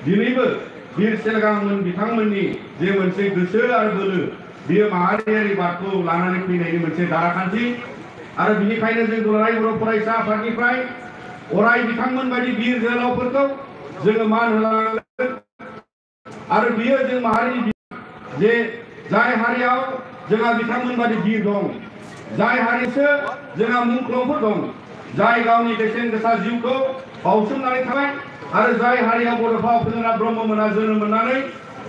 दिनैबो बिर सेलगांमोन बिथांमोननि जे मोनसे गोसो आरो बोलो बियो माहारियारि बादखौ लानानै फैनायनि मोनसे दाराखान्थि आरो बिनिखायनो जों दुलाराय बर' फरायसा आफादनिफ्राय अराय बिथांमोन बायदि बिर जोहोलावफोरखौ जोङो मान होलांगोन आरो बियो जों माहारिनि जे जाय हारियाव जोंहा बिथांमोन बायदि बिर दं जाय हारिसो जोंहा मुंख्लंफोर दं जाय गावनि बेसेन गोसा जिउखौ बावसोमनानै थाबाय आरो जाय हारियाव बड'फा उपेन्द्रनाथ ब्रह्ममोना जोनोम मोननानै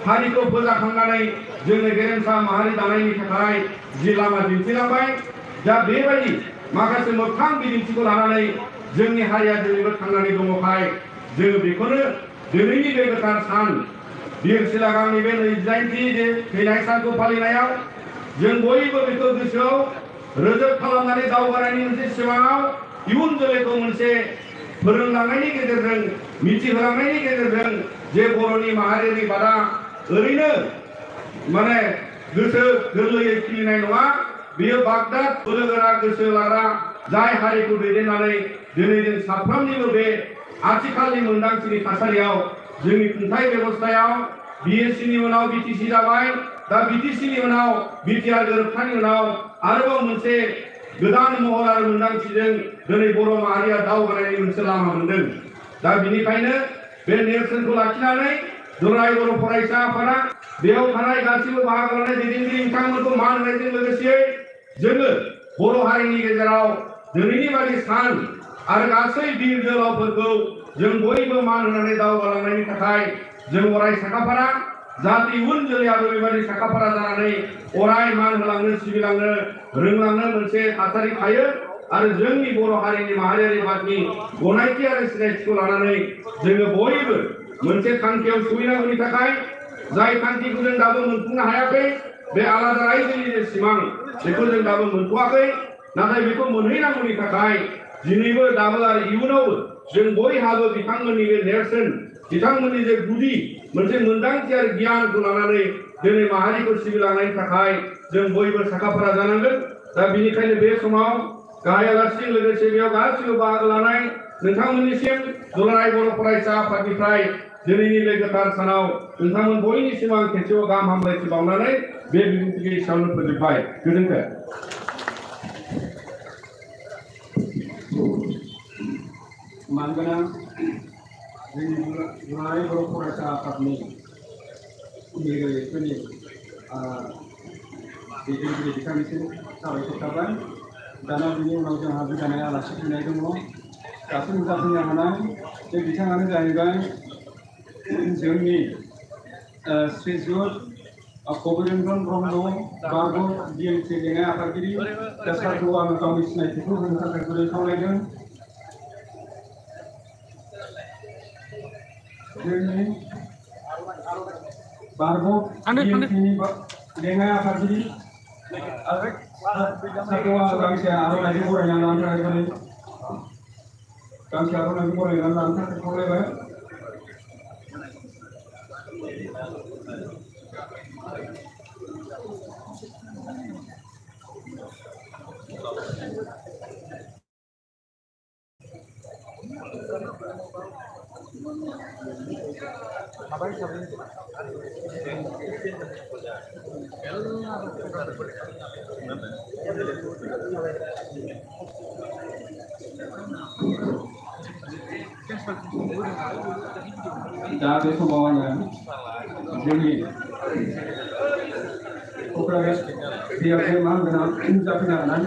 हारिखौ फोजाखांनानै जोंनि गेरेमसा माहारि दानायनि थाखाय जि लामा दिन्थिलांबाय दा बेबायदि माखासे मोगथां बिदिन्थिखौ लानानै जोंनि हारिया दिनैबो थांनानै दङखाय जोङो बेखौनो दिनैनि बे गोथार सान बिर सेलगांनि बे 28थि जे थैनाय सानखौ फालिनायाव जों बयबो बेखौ गोसोआव रोजोब खालामनानै दावगानायनि मोनसे सिमाङाव इयुन जोलैखौ मोनसे फोरोंलांनायनि गेजेरजों मिथिहोलांनायनि गेजेरजों जे बर'नि माहारियारि बादा ओरैनो माने गोसो गोरलैयै खिलिनाय नङा बियो बागदाद बोलोगोरा गोसो लाग्रा जाय हारिखौ दैदेननानै दिनै जों साफ्रोमनिबो बे आथिखालनि मोनदांथिनि थासारियाव जोंनि खुंथाय बेबस्थायाव बिएससिनि उनाव बिटिसि जाबाय दा बिटिसिनि उनाव बिटिआर गोरोबथानि उनाव आरोबाव मोनसे गोदान महर आरो मोनदांथिजों दिनै बर' माहारिया दावगानायनि मोनसे लामा मोनदों दा बिनिखायनो बे नेरसोनखौ लाखिनानै दुलाराय बर' फरायसा आफादा बेयाव थानाय गासिबो बाहागो लानाय दैदेनगिरि बिथांमोनखौ मान होनायजों लोगोसे जोङो बर' हारिनि गेजेराव दिनैनि बादि सान आरो गासै बिर जोहोलावफोरखौ जों बयबो मान होनानै दावगालांनायनि थाखाय जों अराय साखाफारा जाहाथे इयुन जोलैयाबो बेबायदि साखाफारा जानानै अराय मान होलांनो सिबिलांनो रोंलांनो मोनसे थासारि थायो आरो जोंनि बर' हारिनि माहारियारि बादनि गनायथि आरो सिनायथिखौ लानानै जोङो बयबो मोनसे थांखियाव सहैनांगौनि थाखाय जाय थांखिखौ जों दाबो मोनफुंनो हायाखै बे आलादा रायजोनि जे सिमां बेखौ जों दाबो मोनथ'वाखै नाथाय बेखौ मोनहैनांगौनि थाखाय दिनैबो दाबो आरो इयुनावबो जों बयहाबो बिथांमोननि बे नेरसोन बिथांमोननि जे गुदि मोनसे मोनदांथि आरो गियानखौ लानानै दिनै माहारिखौ सिबिलांनायनि थाखाय जों बयबो साखाफारा जानांगोन दा बिनिखायनो बे समाव गाहाय आलासिजों लोगोसे बेयाव गासिबो बाहागो लानाय नोंथांमोननिसिम दुलाराय बर' फरायसा आफादनिफ्राय दिनैनि बे गोथार सानाव नोंथांमोन बयनिसिम आं खेबसेबाव गाहाम हामलायथि बावनानै बे बिबुंथिखौ एसेयावनो फोजोबबाय गोजोन्थों। मानगोनां जोंनि दुलाराय बर' फरायसा आफादनि दैदेनगिरिफोरनि दैदेनगिरि बिथांनिसिम साबायखर थाबाय दाना बिनि उनाव जोंहा गोदानै आलासि फैनाय दङ दासिम जाफैनो हानाय बे बिथाङानो जाहैबाय जोंनि श्रीजुत कबिरेन्द्र ब्रह्म बारग' बिएमसि लेङाइ आफादगिरि दा सारखौ आङो गावनि सिनायथिखौ होनो थाखाय गुरै खावलायदों। जोंनि बारग' बिएमसिनि लेङाइ आफादगिरि सारखौ आङो गांसे आर'नाइजों बरायनानै लानो थाखाय गांसे आर'नाइजों बरायनानै लानो थाखाय खावलायबाय। दा बे समाव आङो जोंनि क'क्राझार दैयावहाय मा गोनां जाफैनो हानाय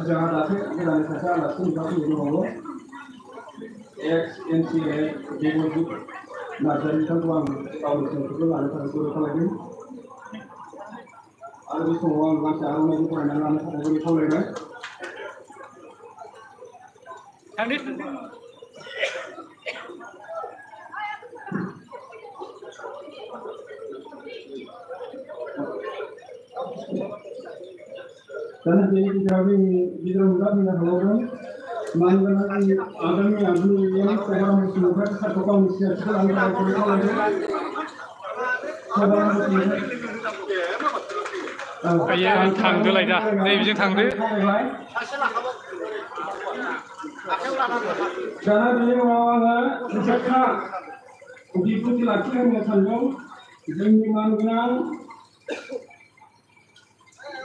जोंहा दासो गोदान सासे आलासि नुजाफैनाय दंबावो एक्स एनसिए देबजित नार्जारि बिथांखौ आं गावनि सोंथिखौ लानो थाखाय गुरै खावलायदों आरो बे समाव आं गांसे आर'नाइजों फरायनानै लानो थाखाय गुरै खावलायबाय। karena jadi kami di dalam dengan program manggana agami agami yang sekarang muslimkan satu kaum muslim sekarang antara program Ayo थांदोलाय दा नै बिजों थांदो karena ini mengawalnya misalnya diikuti lagi dengan sanggup जोंनि मानगोनां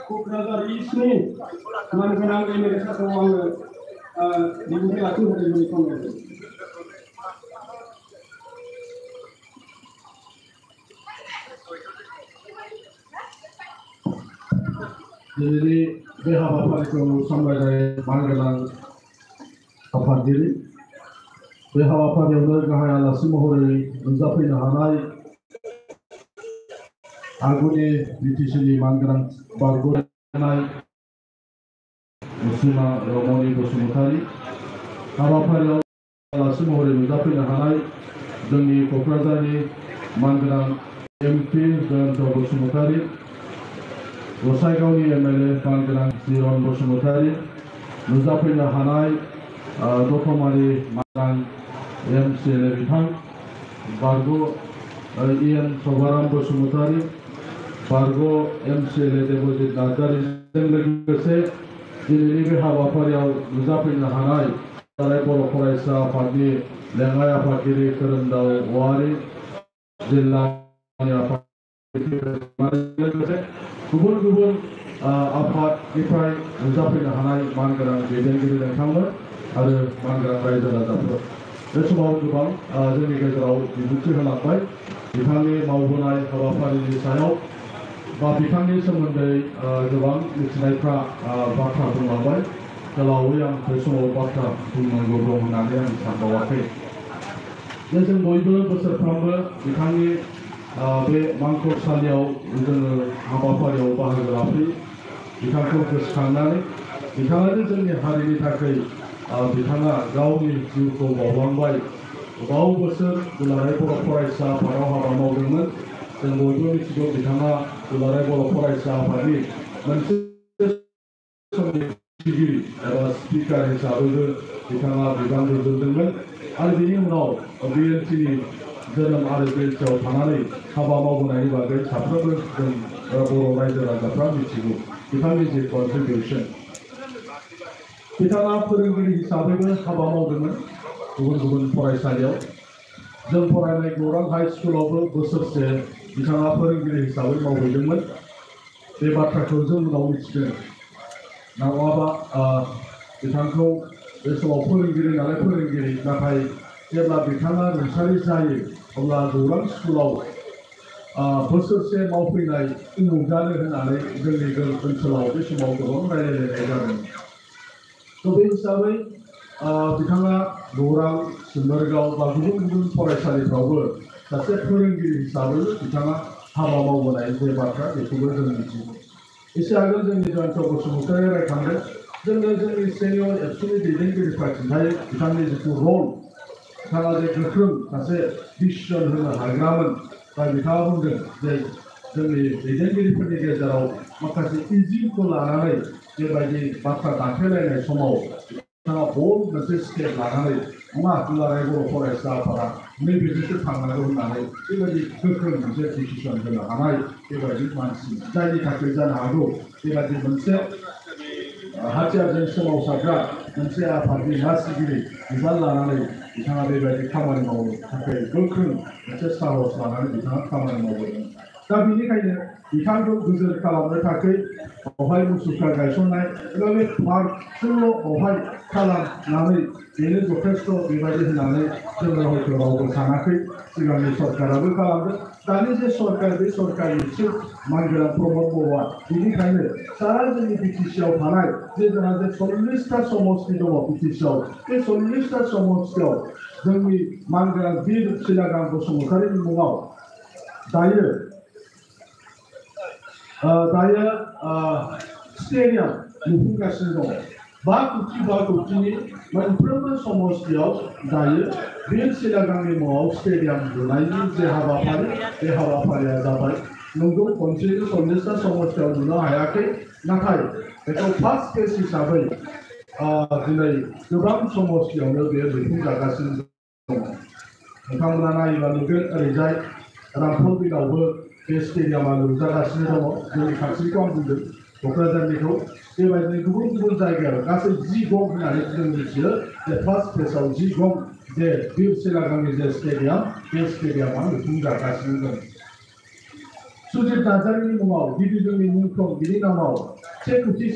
क'क्राझार इस्टनि मानगोनां एमएलएफोरखौ आङो बिबुंथि लाखिनो थाखाय जोंनि खावलायदों दिनैनि बे हाबाफारिखौ सामलायनाय मानगोनां आफादगिरि बे हाबाफारियावनो गाहाय आलासि महरै नुजाफैनो हानाय आगुनि बिटिसिनि मानगोनां बारग'नाय मुसुमा रमनि बसुमतारी हाबाफारियाव आलासि महरै नुजाफैनो हानाय जोंनि क'क्राझारनि मानगोनां एमपि जयन्त बसुमतारी गसाइगावनि एमएलए मानगोनां जिरन बसुमतारी नुजाफैनो हानाय दतमानि मानगोनां एमसिएलए बिथां बारग' इएन सभाराम बसुमतारी बारग' एमसिएलए देबजित नार्जारीजों लोगोसे दिनैनि बे हाबाफारियाव नुजाफैनो हानाय दुलाराय बर' फरायसा आफादनि लेङाइ आफादगिरि खोरोमदाव औवारि जिल्लानि आफादगिरि लोगोसे गुबुन गुबुन आफादनिफ्राय नुजाफैनो हानाय मानगोनां दैदेनगिरि नोंथांमोन आरो मानगोनां रायजो राजाफोर बे समाव गोबां जोंनि गेजेराव बिबुंथि होलांबाय बिथांनि मावबोनाय हाबाफारिनि सायाव बा बिथांनि सोमोन्दै गोबां मिथिनायफ्रा बाथ्रा बुंलांबाय गोलावै आं बे समाव बाथ्रा बुंनांगौ दं होननानै आं सानबावाखै जों बयबो बोसोरफ्रोमबो बिथांनि बे मांखरसालियाव जोङो हाबाफारियाव बाहागो लाफैयो बिथांखौ गोसोखांनानै बिथाङानो जोंनि हारिनि थाखाय बिथाङा गावनि जिउखौ बावलांबाय गोबाव बोसोर दुलाराय बर' फरायसा आफादाव हाबा मावदोंमोन जों बयबो मिथिगौ बिथाङा दुलाराय बर' फरायसा आफादनि मोनसे समनि सिगिरि एबा स्पिकार हिसाबैबो बिथाङा बिबान रुजुनदोंमोन आरो बिनि उनाव बिएनपिनि जोनोम आरो बेलसायाव थानानै हाबा मावबोनायनि बागै साफ्रोमबो जों बर' रायजो राजाफ्रा मिथिगौ बिथांनि जे कन्ट्रिबिउसन बिथाङा फोरोंगिरि हिसाबैबो हाबा मावदोंमोन गुबुन गुबुन फरायसालियाव जों फरायनाय गौरां हाई स्कुलावबो बोसोरसे बिथाङा फोरोंगिरि हिसाबै मावहैदोंमोन बे बाथ्राखौ जों उनाव मिथिदों नङाबा बिथांखौ बे समाव फोरोंगिरि नालाय फोरोंगिरि नाथाय जेब्ला बिथाङा रुंसारि जायो अब्ला गौरां स्कुलाव बोसोरसे मावफैनाय नुजानो होननानै जोंनि ओनसोलाव बे समाव गोबां रायज्लायनाय जादों थ' बे हिसाबै बिथाङा गौरां सिम्बोरगाव बा गुबुन गुबुन फरायसालिफ्रावबो सासे फोरोंगिरि हिसाबै बिथाङा हाबा मावबोनाय जे बाथ्रा बेखौबो जों मिथिगौ एसे आगोल जोंनि जयन्त बसुमतारी रायखांदों जोंनो जोंनि सेनियर एबसुनि दैदेनगिरिफ्रा खिन्थायो बिथांनि जिथु रल बिथाङा जे गोख्रों सासे डिसिसन होनो हाग्रामोन दा बिथाङा बुंदों जे जोंनि दैदेनगिरिफोरनि गेजेराव माखासे इजिखौ लानानै बेबायदि बाथ्रा दान्थेलायनाय समाव बिथाङा बोल्ड मोनसे स्टेप लानानै नङा दुलाराय बर' फरायसा आफादा नैबेजोंसो थांनांगौ होननानै बेबायदि गोख्रों मोनसे डिसिसन होनो हानाय बेबायदि मानसि जायनि थाखाय जानो हागौ बेबायदि मोनसे हाथियारजों सोमावसारग्रा मोनसे आफादनि मासिगिरि बिबान लानानै बिथाङा बेबायदि खामानि मावनो थाखाय गोख्रों मोनसे साहस लानानै बिथाङा खामानि मावबोदों दा बेनिखायनो बिथांखौ गोजोर खालामनो थाखाय बेवहाय मुसुखा गायसननाय एबा बे पार्कखौल' बेवहाय खालामनानै बेनो जथेस्थ' बेबायदि होननानै जोङो हयथ' रावबो सानाखै सिगांनि सरकाराबो खालामदों दानि जे सरकार बे सरकारनि मानगोनां प्रमद बर'आ बेनिखायनो सारा जोंनि बिटिसिआव थानाय जे जोंहा जे 40टा समस्ति दङ बिटिसिआव बे 40टा समस्तियाव जोंनि मानगोनां बिर सिलागां बसुमतारीनि मुङाव दायो स्टेडियाम लुफुंगासिनो दङ 5 मोनफ्रोमबो समस्तियाव दायो वीर सिलागांनि मुङाव स्टेडियाम लुनायनि जे हाबाफारि बे हाबाफारिया जाबाय नंगौ खनसेनो 40टा समस्तियाव लुनो हायाखै नाथाय बेखौ फार्स्ट फेज हिसाबै दिनै गोबां समस्तियावनो बे लुफुंजागासिनो दङ नोंथांमोना नायोब्ला नुगोन ओरैजाय रामफल बिलावबो बे स्टेडियामा लुजागासिनो दङ जोंनि खाथिनिखौ आं बुंदों क'क्राझारनिखौ बेबायदिनो गुबुन गुबुन जायगायाव गासै 10 गं होननानै जों मिथियो जे फार्स्ट फेजआव 10 गं जे वीर सिलागांनि जे स्टेडियाम बे स्टेडियामा लुफुंजागासिनो दं सुजित नार्जारिनि मुङाव गिबि जोंनि मुंख्लं बिनि नामाव 1 कोटि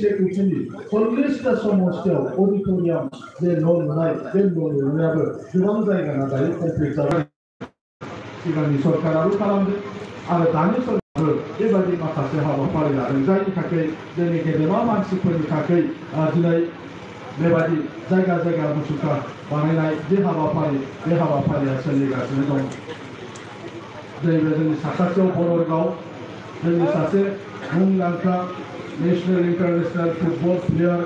40टा समस्तियाव अडिट'रियाम जे न' लुनाय बे न' लुनायाबो गोबां जायगाना दायो कमप्लिट जाबाय सिगांनि सरकाराबो खालामदों आरो दानि सरकाराबो बेबायदि माखासे हाबाफारि लादों जायनि थाखाय जोंनि गेदेमा मानसिफोरनि थाखाय दिनै बेबायदि जायगा जायगा मुसुखा बानायनाय जे हाबाफारि बे हाबाफारिया सोलिगासिनो दं जेरै जोंनि साखाथियाव बर'गाव जोंनि सासे मुंदांखा नेशनेल इन्टारनेशनेल फुटबल प्लेयार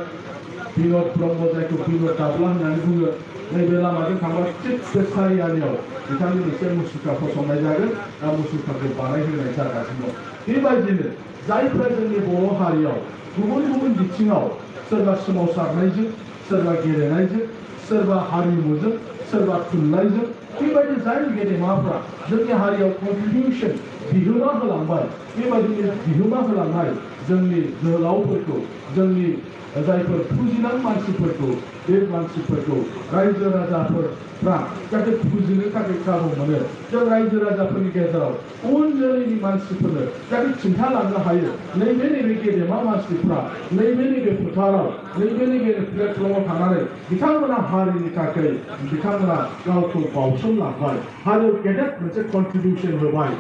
बिन'द ब्रह्म जायखौ बिन'द दाब्ला होननानै बुङो नैबे लामाजों थांबा थिग बे सारियालियाव बिथांनि मोनसे मुसुखा फसंनाय जागोन दा मुसुखाखौ बानायहोनाय जागासिनो दं बेबायदिनो जायफ्रा जोंनि बर' हारियाव गुबुन गुबुन बिथिङाव सोरबा सोमावसारनायजों सोरबा गेलेनायजों सोरबा हारिमुजों सोरबा थुनलाइजों बेबायदि जाय गेदेमाफ्रा जोंनि हारियाव कन्ट्रिबिउसन बिहोमा होलांबाय बेबायदिनो बिहोमा होलांनाय जोंनि जोहोलावफोरखौ जोंनि जायफोर फुजिनां मानसिफोरखौ बे मानसिफोरखौ रायजो राजाफोरा जाहाथे फुजिनो थाखाय खाबु मोनो जों रायजो राजाफोरनि गेजेराव उन जोलैनि मानसिफोरनो जाहाथे खिन्थालांनो हायो नैबे गेदेमा मानसिफ्रा नैबे फोथाराव नैबे प्लेटफर्माव थानानै बिथांमोना हारिनि थाखाय बिथांमोना गावखौ बाउसोमलांबाय हारियाव गेदेर मोनसे कन्ट्रिबिउसन होबाय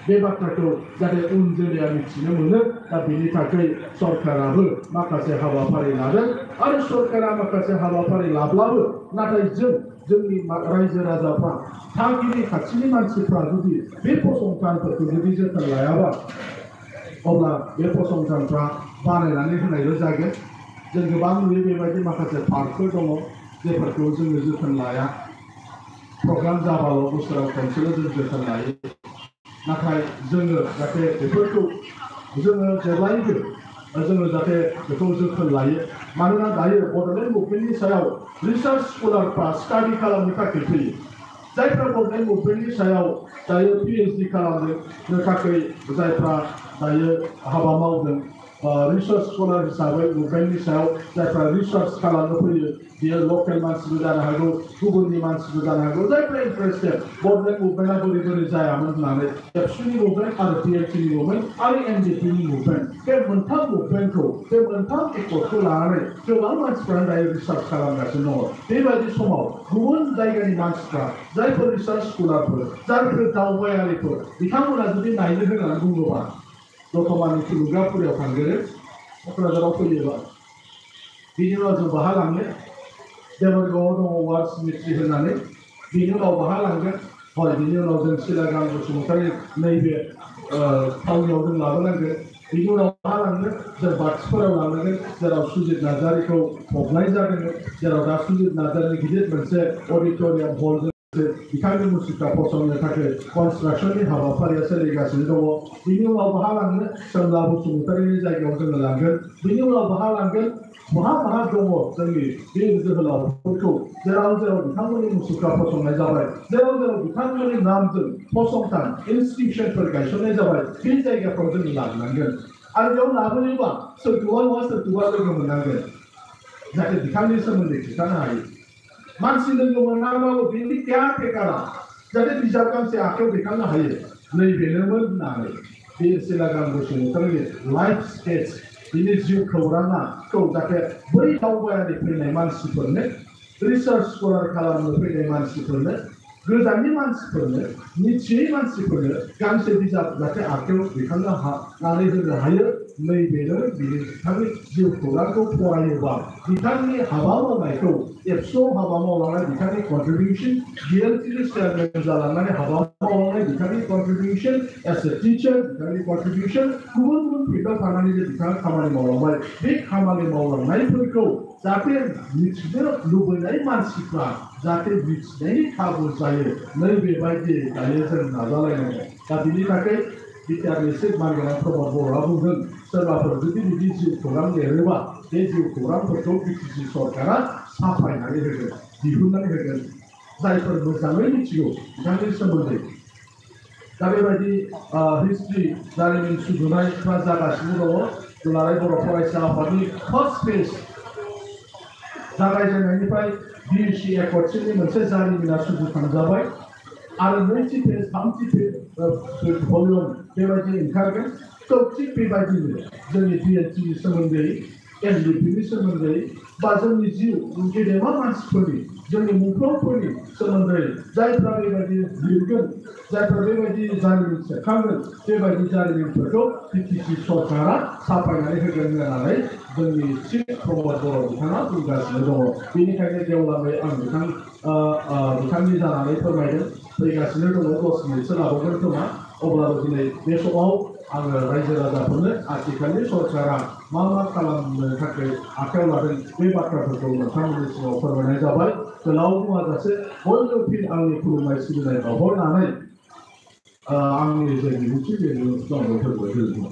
बे बाथ्राखौ जाहाथे उन जोलैया मिथिनो मोनो दा बेनि थाखाय सरकाराबो माखासे हाबाफारि लादों आरो सरकारा माखासे हाबाफारि लाब्लाबो नाथाय जोंनि रायजो राजाफ्रा थागिबि खाथिनि मानसिफ्रा जुदि बे फसंथानफोरखौ जुदि जोथोन लायाबा अब्ला बे फसंथानफ्रा बानायनानै होनायल' जागोन जों गोबां नुयो बेबायदि माखासे पार्कफोर दङ जेफोरखौ जोङो जोथोन लाया प्रग्राम जाबाल' बोसोराव खनसेल' जों जोथोन लायो नाथाय जोङो जाहाथे बेफोरखौ जोङो जेब्लायबो जोङो जाहाथे बेखौ जोथोन लायो मानोना दायो बड'लेण्ड मुभमेन्टनि सायाव रिसार्च स्कलारफ्रा स्टाडि खालामनो थाखाय फैयो जायफ्रा बड'लेण्ड मुभमेन्टनि सायाव दायो PhD खालामनो थाखाय जायफ्रा दायो हाबा मावदों रिसार्च स्कलार हिसाबै मुभमेन्टनि सायाव जायफ्रा रिसार्च खालामनो फैयो बियो लकेल मानसिबो जानो हागौ गुबुननि मानसिबो जानो हागौ जायफ्रा इन्टारेस्टेड बड'लेण्ड मुभमेन्टआ बोरै जायामोन होननानै एबसुनि मुभमेन्ट आरो PLTनि मुभमेन्ट आरो NDPनि मुभमेन्ट बे मोनथाम मुभमेन्टखौ बे मोनथाम एकर्डखौ लानानै गोबां मानसिफ्रानो दायो रिसार्च खालामगासिनो दङ बेबायदि समाव गुबुन जायगानि मानसिफ्रा जायफोर रिसार्च स्कलारफोर जायफोर दावबायारिफोर बिथांमोना जुदि नायनो होननानै बुङोबा दतमानि थुलुंगाफुरियाव थांगोन क'क्राझाराव फैयोबा बिनि उनाव जों बाहा लांनो देबरगावआव दङ वार सिमेट्रि होननानै बिनि उनाव बाहा लांगोन हय बिनि उनाव जों सिलागां बसुमतारी नैबे थावनियाव जों लाबोनांगोन बिनि उनाव बाहा लांनो जों बाक्साफोराव लांनांगोन जेराव सुजित नार्जारिखौ फबनाय जादोंमोन जेराव दा सुजित नार्जारिनि गिदिर मोनसे अडिट'रियाम हल बिथांनि मुसुखा फसंनो थाखाय कनस्ट्राक्शननि हाबाफारिया सोलिगासिनो दङ बिनि उनाव बाहा लांनो सोमला बसुमतारीनि जायगायाव जोङो लांगोन बिनि उनाव बाहा लांगोन बहा दङ जोंनि बे जोहोलावफोरखौ जेराव बिथांमोननि मुसुखा फसंनाय जाबाय जेराव बिथांमोननि नामजों फसंथान इनस्टिट्युशनफोर गायसननाय जाबाय बे जायगाफ्राव जों लाबोनांगोन आरो बेयाव लाबोयोबा सोरखौबा नङा सोरखौबा लोगो मोननांगोन जाहाथे बिथांनि सोमोन्दै खिन्थानो हायो मानसि लोगो मोनाबाबो बिनि केयारटेकारा जाहाथे बिजाब गांसे आखायाव दैखांनो हायो नैबेनोमोन होननानै बे सिलागां बसुमतारीनि लाइफ स्टेज बिनि जिउ खौराङाखौ जाहाथे बै दावबायारि फैनाय मानसिफोरनो रिसार्च स्कलार खालामनो फैनाय मानसिफोरनो गोजाननि मानसिफोरनो मिथियै मानसिफोरनो गांसे बिजाब जाहाथे आखायाव दैखांनो हानानै होनो हायो नैबेनो बिथांनि जिउ खौरांखौ फरायोबा बिथांनि हाबा मावनायखौ एबसुआव हाबा मावलांनाय बिथांनि कन्ट्रिबिउसन BLTनि चेयारमेन जालांनानै हाबा मावलांनाय बिथांनि कन्ट्रिबिउसन एज ए टिचार बिथांनि कन्ट्रिबिउसन गुबुन फिल्डआव थानानै जे बिथाङा खामानि मावलांबाय बे खामानि मावलांनायफोरखौ जाहाथे मिथिनो लुबैनाय मानसिफ्रा जाहाथे मिथिनायनि खाबु जायो नैबेबायदि दायो जों नाजालायनांगोन दा बिनि थाखाय बिटिआरनि एसे मानगोनां प्रमद बर'आ बुंदों सोरबाफोर जुदि बिदि जिउ खौरां लिरोबा बे जिउ खौरांफोरखौ बिटिसि सरकारा साफायनानै होगोन दिहुननानै होगोन जायफोर मोजाङै मिथिगौ बिथांनि सोमोन्दै दा बेबायदि हिस्ट्रि जारिमिन सुजुनायफ्रा जागासिनो दङ दुलाराय बर' फरायसा आफादनि फार्स्ट फेज जागायजेननायनिफ्राय बिएसि एकर्डसिमनि मोनसे जारिमिना सुजुखांजाबाय आरो नैथि फेज थामथि फेज भलिउम बेबायदि ओंखारगोन थ' थिग बेबायदिनो जोंनि बिएनटिनि सोमोन्दै एनडिपिनि सोमोन्दै बा जोंनि जिउ गेदेमा मानसिफोरनि जोंनि मुंख्लंफोरनि सोमोन्दै जायफ्रा बेबायदि लिरगोन जायफ्रा बेबायदि जारिमिन सेबखांगोन बेबायदि जारिमिनफोरखौ बिटिसि सरकारा साफायनानै होगोन होननानै जोंनि चिफ प्रमद बर' बिथाङा बुंगासिनो दङ बेनिखायनो गेवलाङै आं बिथांनि जानानै फोरमायदों फैगासिनो दङ 10 मिनिटसो लाबावगोन खोमा अब्लाबो दिनै बे समाव आङो रायजो राजाफोरनो आथिखालनि सरकारा मा खालामनो थाखाय आखायाव लादों बे बाथ्राफोरखौ नोंथांमोननि सिगाङाव फोरमायनाय जाबाय गोलाव बुङाजासे बयबो फिन आंनि खुलुमनाय सिबिनाय बावहरनानै आंनि जे बिबुंथि बे बिबुंथिखौ आं फोरमायदों